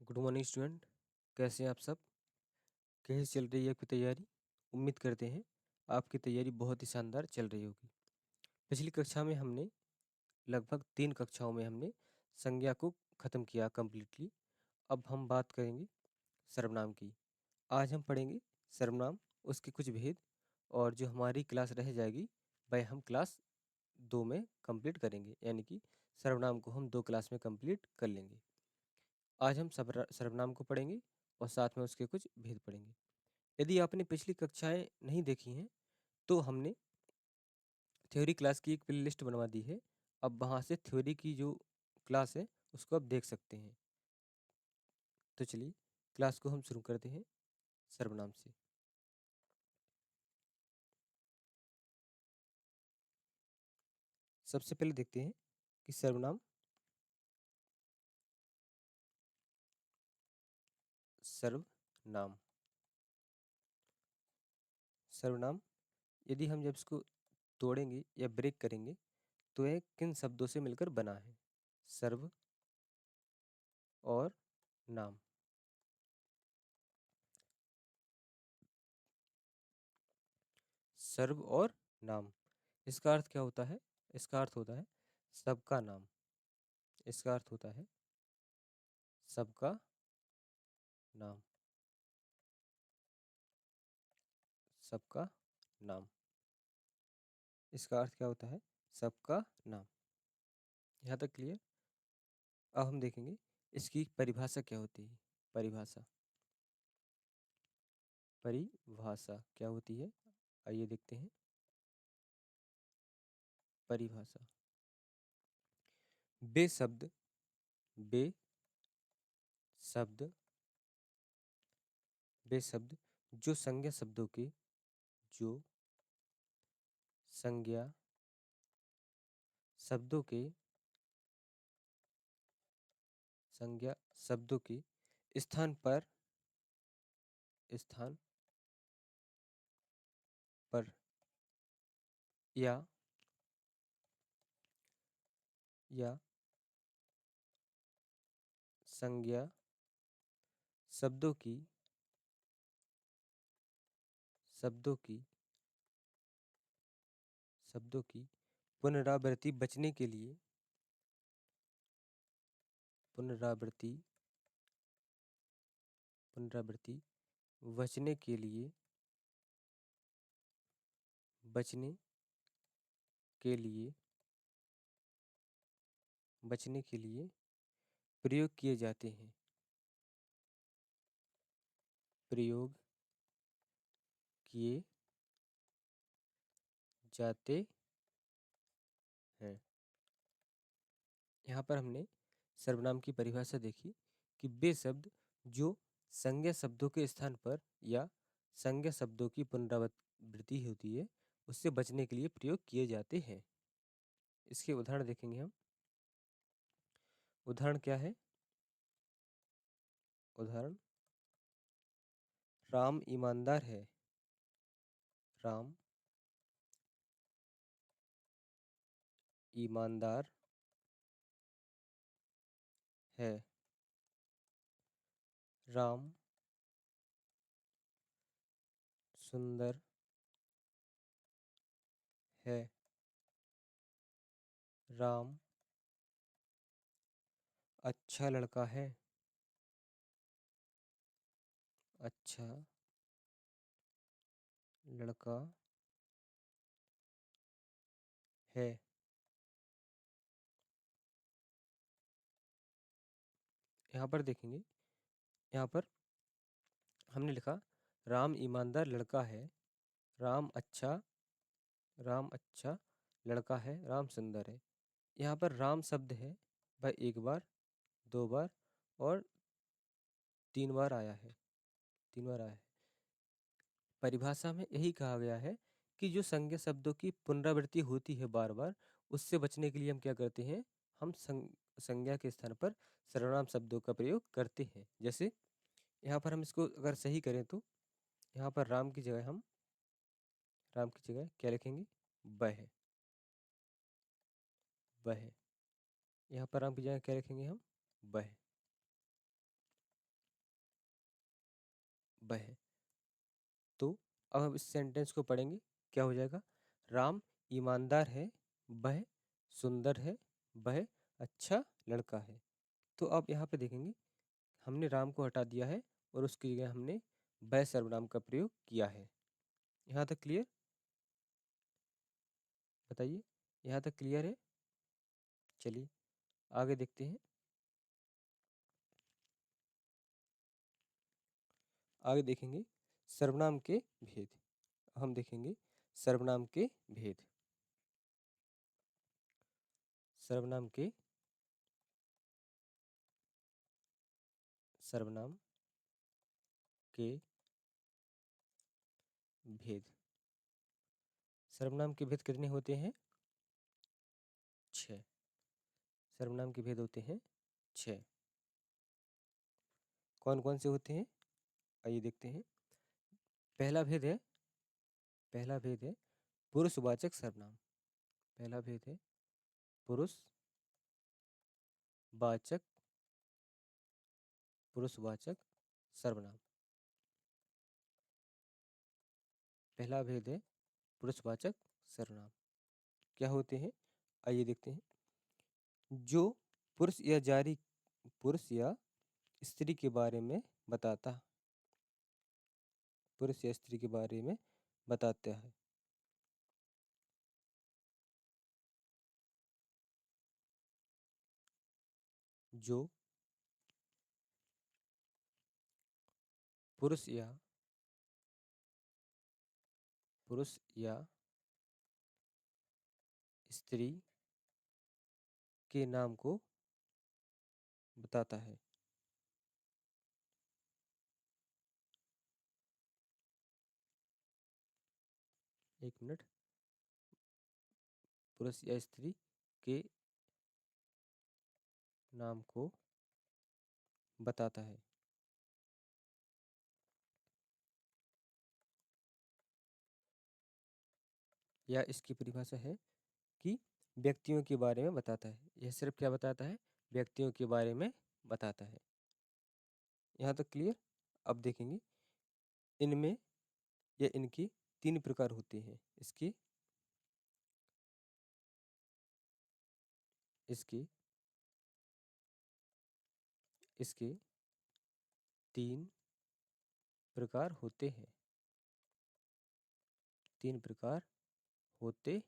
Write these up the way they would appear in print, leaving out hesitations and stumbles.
Good morning student. कैसे हैं आप सब? कैसे चल रही है आपकी तैयारी? उम्मीद करते हैं आपकी तैयारी बहुत ही शानदार चल रही होगी। पिछली कक्षा में हमने लगभग 3 कक्षाओं में हमने संज्ञा को ख़त्म किया कंप्लीटली। अब हम बात करेंगे सर्वनाम की। आज हम पढ़ेंगे सर्वनाम, उसके कुछ भेद, और जो हमारी क्लास रह जाएगी वह हम क्लास 2 में कंप्लीट करेंगे, यानी कि सर्वनाम को हम 2 क्लास में कंप्लीट कर लेंगे। आज हम सर्वनाम को पढ़ेंगे और साथ में उसके कुछ भेद पढ़ेंगे। यदि आपने पिछली कक्षाएं नहीं देखी हैं तो हमने थ्योरी क्लास की एक प्लेलिस्ट बनवा दी है। अब वहाँ से थ्योरी की जो क्लास है उसको आप देख सकते हैं। तो चलिए क्लास को हम शुरू करते हैं सर्वनाम से। सबसे पहले देखते हैं कि सर्वनाम सर्वनाम सर्वनाम यदि हम जब इसको तोड़ेंगे या ब्रेक करेंगे तो यह किन शब्दों से मिलकर बना है? सर्व और नाम। सर्व और नाम, इसका अर्थ क्या होता है? इसका अर्थ होता है सबका नाम। इसका अर्थ होता है सबका नाम। सबका नाम, इसका अर्थ क्या होता है? सबका नाम। यहाँ तक क्लियर? अब हम देखेंगे इसकी परिभाषा क्या होती है। परिभाषा परिभाषा क्या होती है, आइए देखते हैं। परिभाषा बे शब्द बे शब्द वे शब्द जो संज्ञा शब्दों के जो संज्ञा शब्दों के संज्ञा शब्दों के स्थान पर स्थान पर या संज्ञा शब्दों की शब्दों की शब्दों की पुनरावृत्ति बचने के लिए पुनरावृत्ति पुनरावृत्ति बचने के लिए बचने के लिए बचने के लिए प्रयोग किए जाते हैं। प्रयोग किए जाते हैं। यहाँ पर हमने सर्वनाम की परिभाषा देखी कि वे शब्द जो संज्ञा शब्दों के स्थान पर या संज्ञा शब्दों की पुनरावृत्ति होती है उससे बचने के लिए प्रयोग किए जाते हैं। इसके उदाहरण देखेंगे हम। उदाहरण क्या है? उदाहरण, राम ईमानदार है। राम ईमानदार है। राम सुंदर है। राम अच्छा लड़का है। अच्छा लड़का है। यहाँ पर देखेंगे, यहाँ पर हमने लिखा राम ईमानदार लड़का है। राम अच्छा लड़का है। राम सुंदर है। यहाँ पर राम शब्द है वह एक बार, दो बार और 3 बार आया है। 3 बार आया है। परिभाषा में यही कहा गया है कि जो संज्ञा शब्दों की पुनरावृत्ति होती है बार बार, उससे बचने के लिए हम क्या करते हैं? हम संज्ञा के स्थान पर सर्वनाम शब्दों का प्रयोग करते हैं। जैसे यहाँ पर हम इसको अगर सही करें तो यहाँ पर राम की जगह हम राम की जगह क्या लिखेंगे? वह। वह। यहाँ पर राम की जगह क्या लिखेंगे हम? वह। वह है। तो अब हम इस सेंटेंस को पढ़ेंगे, क्या हो जाएगा? राम ईमानदार है, वह सुंदर है, वह अच्छा लड़का है। तो अब यहाँ पे देखेंगे, हमने राम को हटा दिया है और उसकी जगह हमने वह सर्वनाम का प्रयोग किया है। यहाँ तक क्लियर? बताइए, यहाँ तक क्लियर है? चलिए आगे देखते हैं। आगे देखेंगे सर्वनाम के भेद। हम देखेंगे सर्वनाम के भेद। सर्वनाम के सर्वनाम के भेद। सर्वनाम के भेद कितने होते हैं? 6। सर्वनाम के भेद होते हैं 6। कौन कौन से होते हैं? आइए देखते हैं। पहला भेद है पुरुषवाचक सर्वनाम। पहला भेद है पुरुषवाचक सर्वनाम। पहला भेद है पुरुषवाचक सर्वनाम। क्या होते हैं? आइए देखते हैं। जो पुरुष या स्त्री के बारे में बताता है। जो पुरुष या स्त्री के नाम को बताता है। एक मिनट। पुरुष या स्त्री के नाम को बताता है। या इसकी परिभाषा है कि व्यक्तियों के बारे में बताता है। यह सिर्फ क्या बताता है? व्यक्तियों के बारे में बताता है। यहाँ तक क्लियर? अब देखेंगे इनमें या इनके 3 प्रकार होते हैं। इसके 3 प्रकार होते हैं। 3 प्रकार होते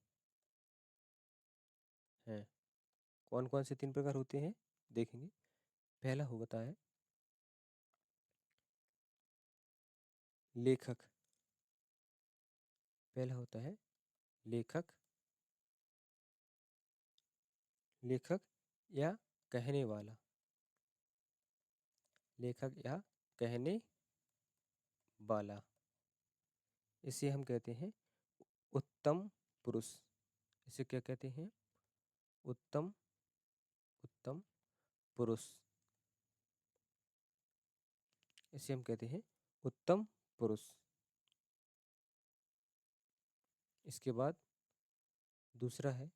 हैं। कौन कौन से 3 प्रकार होते हैं देखेंगे। पहला होता है लेखक। पहला होता है लेखक या कहने वाला। लेखक या कहने वाला। इसे हम कहते हैं उत्तम पुरुष। इसे क्या कहते हैं? उत्तम पुरुष। इसे हम कहते हैं उत्तम पुरुष। इसके बाद दूसरा है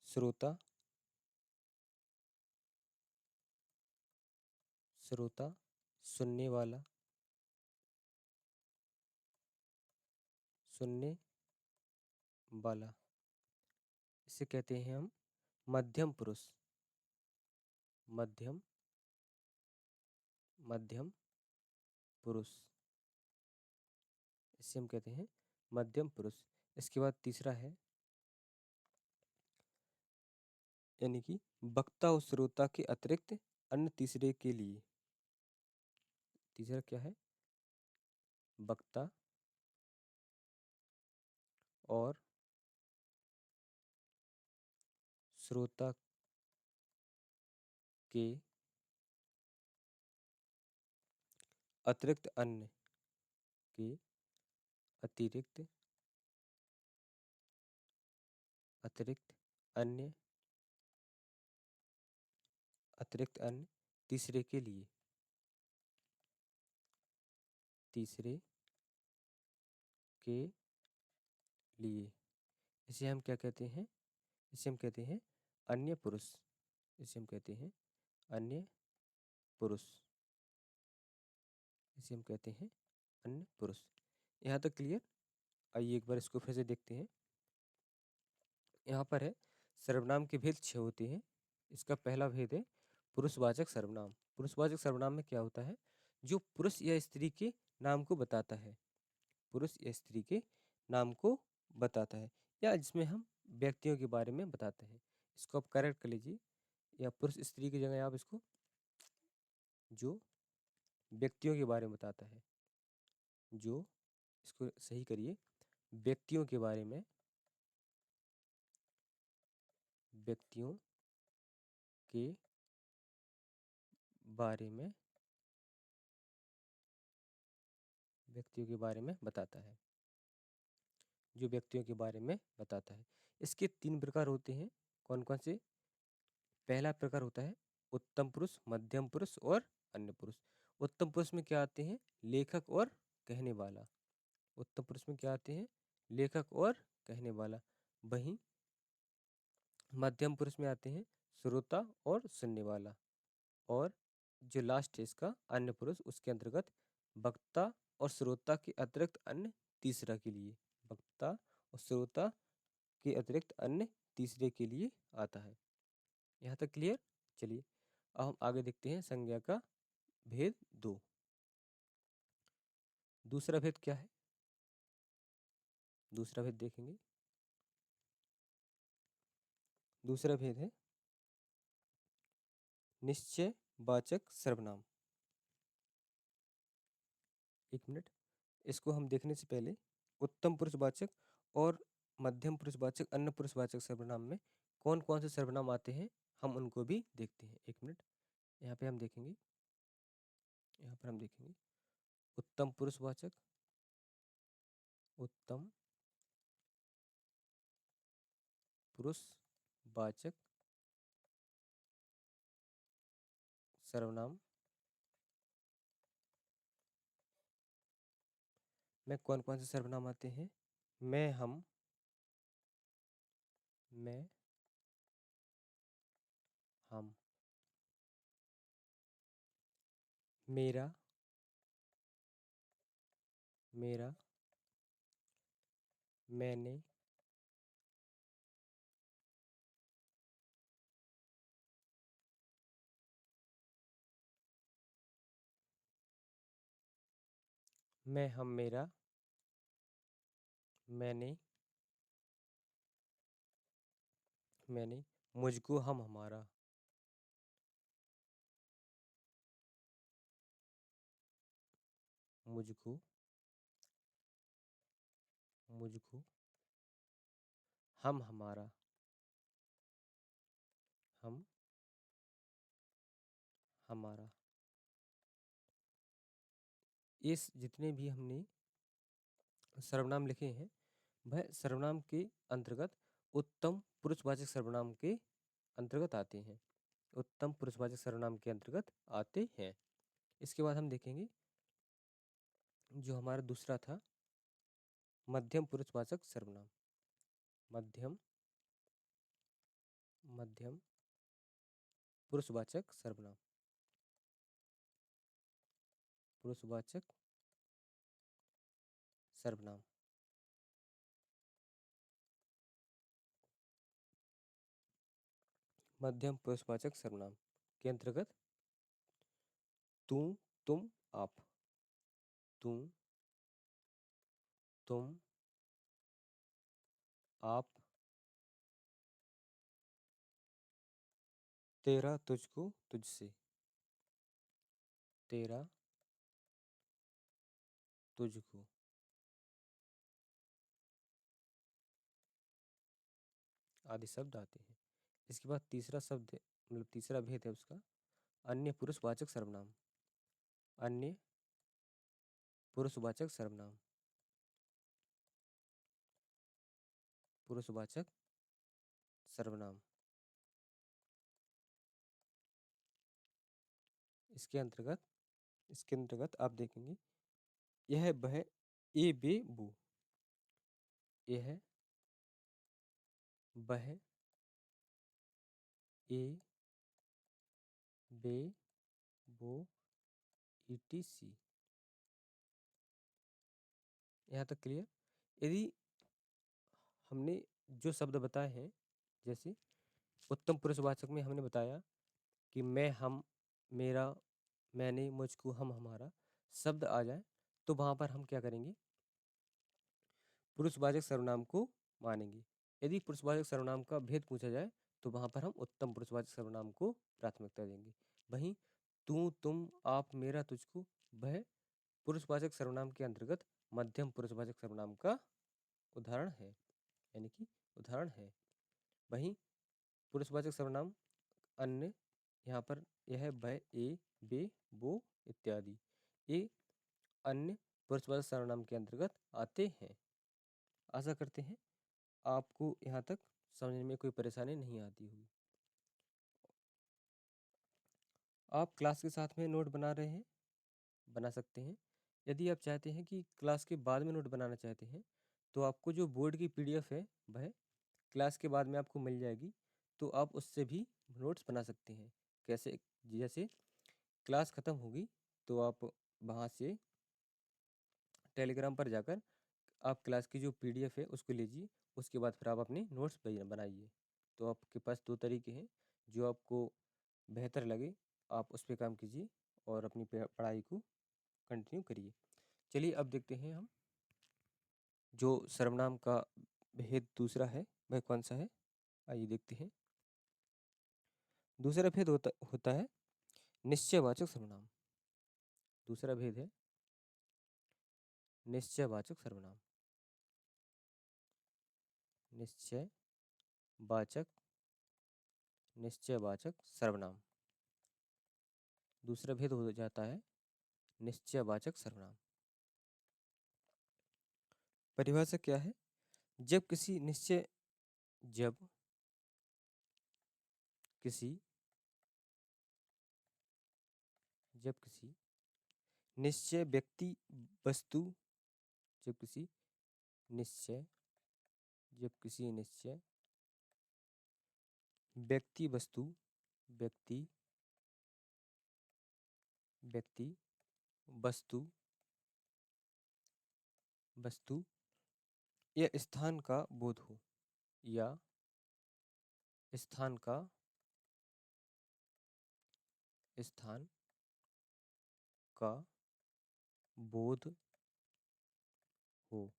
श्रोता। सुनने वाला। इसे कहते हैं हम मध्यम पुरुष। मध्यम पुरुष। इसे हम कहते हैं मध्यम पुरुष। इसके बाद तीसरा है यानी कि वक्ता और श्रोता के अतिरिक्त अन्य तीसरे के लिए। तीसरा क्या है? वक्ता और श्रोता के अतिरिक्त अन्य तीसरे के लिए। इसे हम क्या कहते हैं? इसे हम कहते हैं अन्य पुरुष। इसे हम कहते हैं अन्य पुरुष। इसे हम कहते हैं अन्य पुरुष। यहाँ तक क्लियर? आइए एक बार इसको फिर से देखते हैं। यहाँ पर है सर्वनाम के भेद 6 होते हैं। इसका पहला भेद है पुरुषवाचक सर्वनाम। पुरुषवाचक सर्वनाम में क्या होता है? जो पुरुष या स्त्री के नाम को बताता है, पुरुष या स्त्री के नाम को बताता है, या जिसमें हम व्यक्तियों के बारे में बताते हैं। इसको आप करेक्ट कर लीजिए, या पुरुष स्त्री की जगह आप इसको जो व्यक्तियों के बारे में बताता है, जो, इसको सही करिए, व्यक्तियों के बारे में, व्यक्तियों के बारे में, व्यक्तियों के बारे में बताता है, जो व्यक्तियों के बारे में बताता है। इसके 3 प्रकार होते हैं। कौन कौन से? पहला प्रकार होता है उत्तम पुरुष, मध्यम पुरुष और अन्य पुरुष। उत्तम पुरुष में क्या आते हैं? लेखक और कहने वाला। उत्तम पुरुष में क्या आते हैं? लेखक और कहने वाला। वहीं मध्यम पुरुष में आते हैं श्रोता और सुनने वाला। और जो लास्ट है इसका अन्य पुरुष, उसके अंतर्गत वक्ता और श्रोता के अतिरिक्त अन्य तीसरा के लिए, वक्ता और श्रोता के अतिरिक्त अन्य तीसरे के लिए आता है। यहाँ तक क्लियर? चलिए अब हम आगे देखते हैं संज्ञा का भेद 2। दूसरा भेद क्या है? दूसरा भेद देखेंगे। दूसरा भेद है निश्चयवाचक सर्वनाम। एक मिनट, इसको हम देखने से पहले उत्तम पुरुषवाचक और मध्यम पुरुषवाचक, अन्य पुरुषवाचक सर्वनाम में कौन कौन से सर्वनाम आते हैं, हम उनको भी देखते हैं। एक मिनट, यहाँ पे हम देखेंगे, यहाँ पर हम देखेंगे उत्तम पुरुषवाचक, उत्तम पुरुषवाचक सर्वनाम में कौन कौन से सर्वनाम आते हैं? मैं, हम, मैं, हम, मेरा, मेरा, मैंने, मैं, हम, मेरा, मैंने, मैंने, मुझको, हम, हमारा, मुझको, मुझको, हम, हमारा, हम, हमारा। इस जितने भी हमने सर्वनाम लिखे हैं, वह सर्वनाम के अंतर्गत उत्तम पुरुषवाचक सर्वनाम के अंतर्गत आते हैं। उत्तम पुरुषवाचक सर्वनाम के अंतर्गत आते हैं। इसके बाद हम देखेंगे जो हमारा दूसरा था मध्यम पुरुषवाचक सर्वनाम। मध्यम, मध्यम पुरुषवाचक सर्वनाम, पुरुषवाचक सर्वनाम। मध्यम पुरुषवाचक सर्वनाम के अंतर्गत तू, तुम, आप, तू, तुम, आप, तेरा, तुझको, तुझसे, तेरा, तुझको, आदि शब्द आते हैं। इसके बाद तीसरा शब्द मतलब तीसरा भेद है उसका अन्य पुरुषवाचक सर्वनाम। अन्य पुरुषवाचक सर्वनाम, पुरुषवाचक सर्वनाम। इसके अंतर्गत आप देखेंगे यह, वह, ए, बे, वो। यह, वह, ए, बे, वो, ETC। यहाँ तक क्लियर। यदि हमने जो शब्द बताए हैं, जैसे उत्तम पुरुषवाचक में हमने बताया कि मैं, हम, मेरा, मैंने, मुझको, हम, हमारा शब्द आ जाए, तो वहाँ पर हम क्या करेंगे, पुरुषवाचक सर्वनाम को मानेंगे। यदि पुरुषवाचक सर्वनाम का भेद पूछा जाए तो वहाँ पर हम उत्तम पुरुषवाचक सर्वनाम को प्राथमिकता देंगे। वहीं तू, तुम, आप, मेरा, तुझको, वह पुरुषवाचक सर्वनाम के अंतर्गत मध्यम पुरुषवाचक सर्वनाम का उदाहरण है, यानी कि उदाहरण है। वहीं पुरुषवाचक सर्वनाम अन्य, यहाँ पर यह वह, ए, बे, वो इत्यादि, ये अन्य पुरुषवाचक सर्वनाम के अंतर्गत आते हैं। आशा करते हैं आपको यहाँ तक समझने में कोई परेशानी नहीं आती होगी। आप क्लास के साथ में नोट बना रहे हैं, बना सकते हैं। यदि आप चाहते हैं कि क्लास के बाद में नोट बनाना चाहते हैं, तो आपको जो बोर्ड की पीडीएफ है वह क्लास के बाद में आपको मिल जाएगी, तो आप उससे भी नोट्स बना सकते हैं। कैसे? जैसे क्लास ख़त्म होगी तो आप वहाँ से टेलीग्राम पर जाकर आप क्लास की जो पीडीएफ है उसको लीजिए, उसके बाद फिर आप अपने नोट्स बनाइए। तो आपके पास दो तरीके हैं, जो आपको बेहतर लगे आप उस पर काम कीजिए और अपनी पढ़ाई को कंटिन्यू करिए। चलिए अब देखते हैं हम जो सर्वनाम का भेद दूसरा है वह कौन सा है, आइए देखते हैं। दूसरा भेद होता है निश्चयवाचक सर्वनाम। दूसरा भेद है निश्चयवाचक सर्वनाम। निश्चयवाचक सर्वनाम। दूसरा भेद हो जाता है निश्चयवाचक सर्वनाम। परिभाषा क्या है? जब किसी निश्चय व्यक्ति वस्तु जब किसी निश्चय व्यक्ति वस्तु या स्थान का बोध हो, या स्थान का बोध हो।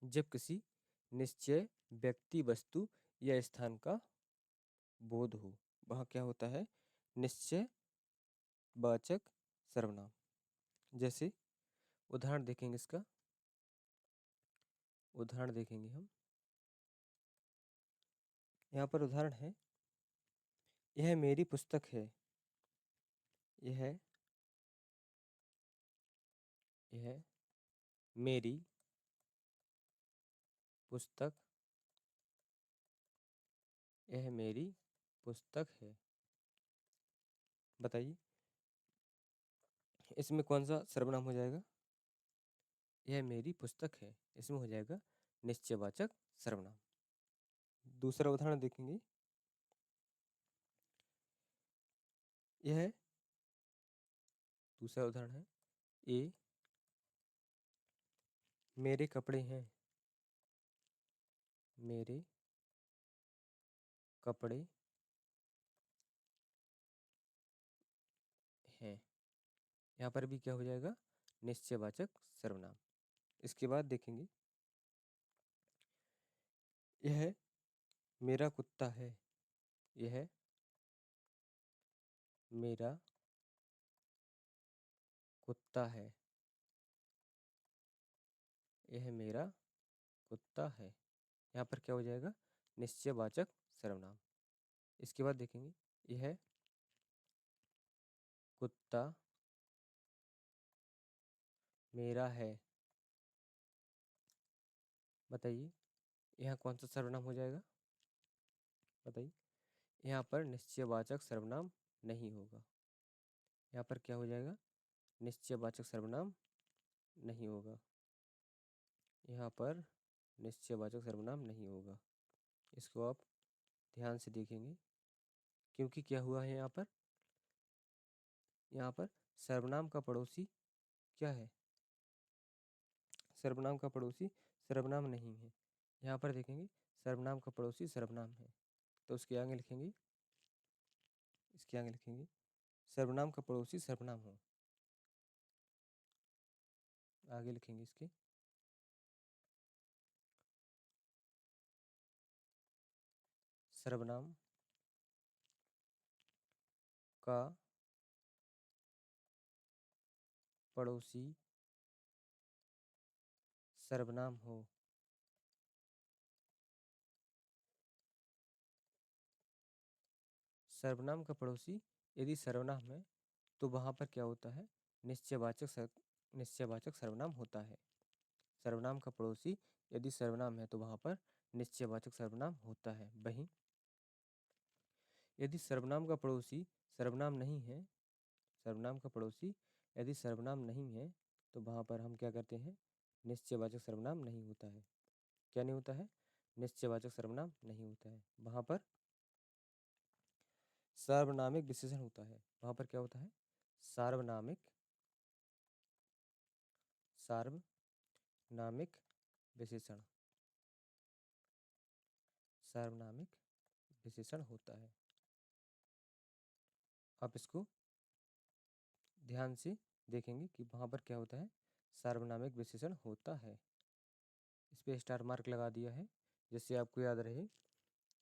जब किसी निश्चय व्यक्ति वस्तु या स्थान का बोध हो, वहाँ क्या होता है, निश्चयवाचक सर्वनाम। जैसे उदाहरण देखेंगे, इसका उदाहरण देखेंगे हम। यहाँ पर उदाहरण है, यह मेरी पुस्तक है। यह मेरी पुस्तक यह मेरी पुस्तक है। बताइए इसमें कौन सा सर्वनाम हो जाएगा? यह मेरी पुस्तक है, इसमें हो जाएगा निश्चयवाचक सर्वनाम। दूसरा उदाहरण देखेंगे, यह दूसरा उदाहरण है, ए मेरे कपड़े हैं। मेरे कपड़े हैं। यहाँ पर भी क्या हो जाएगा, निश्चयवाचक सर्वनाम। इसके बाद देखेंगे, यह मेरा कुत्ता है। यह मेरा कुत्ता है। यह मेरा कुत्ता है। यहाँ पर क्या हो जाएगा, निश्चयवाचक सर्वनाम। इसके बाद देखेंगे, यह कुत्ता मेरा है। बताइए यहाँ कौन सा सर्वनाम हो जाएगा? बताइए, यहाँ पर निश्चयवाचक सर्वनाम नहीं होगा। यहाँ पर क्या हो जाएगा, निश्चयवाचक सर्वनाम नहीं होगा। यहाँ पर निश्चयवाचक सर्वनाम नहीं होगा। इसको आप ध्यान से देखेंगे, क्योंकि क्या हुआ है, यहाँ पर सर्वनाम का पड़ोसी क्या है, सर्वनाम का पड़ोसी सर्वनाम नहीं है। यहाँ पर देखेंगे सर्वनाम का पड़ोसी सर्वनाम है, तो इसके आगे लिखेंगे सर्वनाम का पड़ोसी सर्वनाम हो। आगे लिखेंगे इसके सर्वनाम का पड़ोसी सर्वनाम हो। सर्वनाम का पड़ोसी यदि सर्वनाम है तो वहाँ पर क्या होता है, निश्चयवाचक सर्वनाम होता है। सर्वनाम का पड़ोसी यदि सर्वनाम है तो वहाँ पर निश्चयवाचक सर्वनाम होता है। वहीं यदि सर्वनाम का पड़ोसी सर्वनाम नहीं है, सर्वनाम का पड़ोसी यदि सर्वनाम नहीं है तो वहाँ पर हम क्या करते हैं, निश्चयवाचक सर्वनाम नहीं होता है। क्या नहीं होता है, निश्चयवाचक सर्वनाम नहीं होता है। वहाँ पर सार्वनामिक विशेषण होता है। वहाँ पर क्या होता है, सार्वनामिक विशेषण, सार्वनामिक विशेषण होता है। आप इसको ध्यान से देखेंगे कि वहाँ पर क्या होता है, सार्वनामिक विशेषण होता है। इस पे स्टार मार्क लगा दिया है, जिससे आपको याद रहे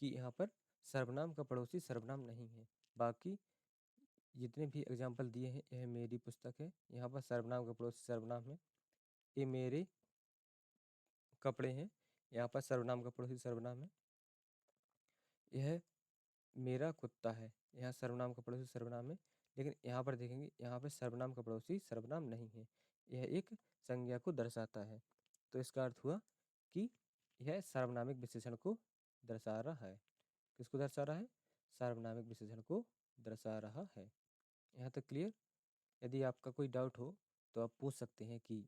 कि यहाँ पर सर्वनाम का पड़ोसी सर्वनाम नहीं है। बाकी जितने भी एग्जाम्पल दिए हैं यह मेरी पुस्तक है। यहाँ पर सर्वनाम का पड़ोसी सर्वनाम है। ये मेरे कपड़े हैं, यहाँ पर सर्वनाम का पड़ोसी सर्वनाम है। यह मेरा कुत्ता है, यहाँ सर्वनाम का पड़ोसी सर्वनाम है। लेकिन यहाँ पर देखेंगे, यहाँ पर सर्वनाम का पड़ोसी सर्वनाम नहीं है, यह एक संज्ञा को दर्शाता है। तो इसका अर्थ हुआ कि यह सार्वनामिक विशेषण को दर्शा रहा है। किसको दर्शा रहा है, सार्वनामिक विशेषण को दर्शा रहा है। यहाँ तक क्लियर। यदि आपका कोई डाउट हो तो आप पूछ सकते हैं कि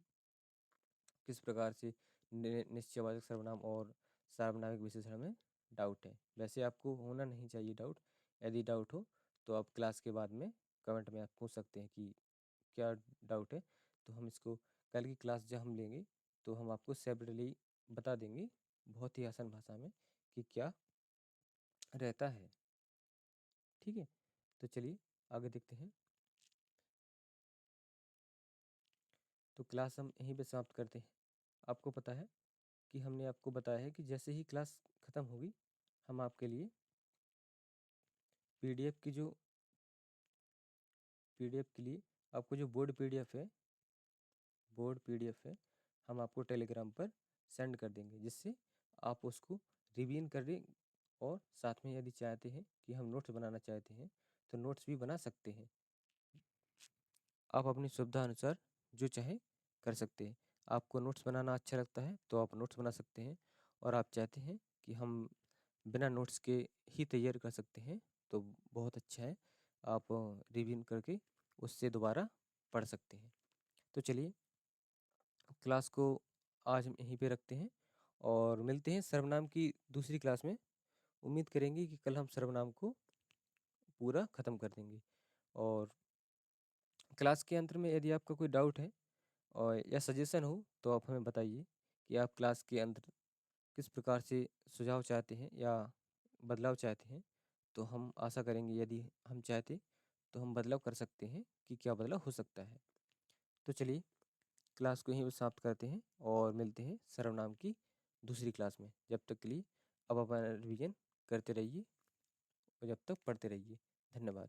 किस प्रकार से निश्चयवाचक सर्वनाम और सार्वनामिक विशेषण में डाउट है। वैसे आपको होना नहीं चाहिए डाउट। यदि डाउट हो तो आप क्लास के बाद में कमेंट में आप पूछ सकते हैं कि क्या डाउट है, तो हम इसको कल की क्लास जब हम लेंगे तो हम आपको सेपरेटली बता देंगे बहुत ही आसान भाषा में कि क्या रहता है। ठीक है, तो चलिए आगे देखते हैं। तो क्लास हम यहीं पे समाप्त करते हैं। आपको पता है कि हमने आपको बताया है कि जैसे ही क्लास ख़त्म होगी हम आपके लिए पीडीएफ के लिए आपको जो बोर्ड पीडीएफ है हम आपको टेलीग्राम पर सेंड कर देंगे, जिससे आप उसको रिवीजन करें। और साथ में यदि चाहते हैं कि हम नोट्स बनाना चाहते हैं तो नोट्स भी बना सकते हैं। आप अपनी सुविधा अनुसार जो चाहे कर सकते हैं। आपको नोट्स बनाना अच्छा लगता है तो आप नोट्स बना सकते हैं, और आप चाहते हैं कि हम बिना नोट्स के ही तैयार कर सकते हैं तो बहुत अच्छा है। आप रिवीजन करके उससे दोबारा पढ़ सकते हैं। तो चलिए क्लास को आज हम यहीं पे रखते हैं और मिलते हैं सर्वनाम की दूसरी क्लास में। उम्मीद करेंगे कि कल हम सर्वनाम को पूरा ख़त्म कर देंगे। और क्लास के अंत में यदि आपका कोई डाउट है और या सजेशन हो तो आप हमें बताइए कि आप क्लास के अंदर किस प्रकार से सुझाव चाहते हैं या बदलाव चाहते हैं। तो हम आशा करेंगे यदि हम चाहते तो हम बदलाव कर सकते हैं कि क्या बदलाव हो सकता है। तो चलिए क्लास को यहीं पर समाप्त करते हैं और मिलते हैं सर्वनाम की दूसरी क्लास में। जब तक के लिए अब अपना रिवीजन करते रहिए और जब तक पढ़ते रहिए। धन्यवाद।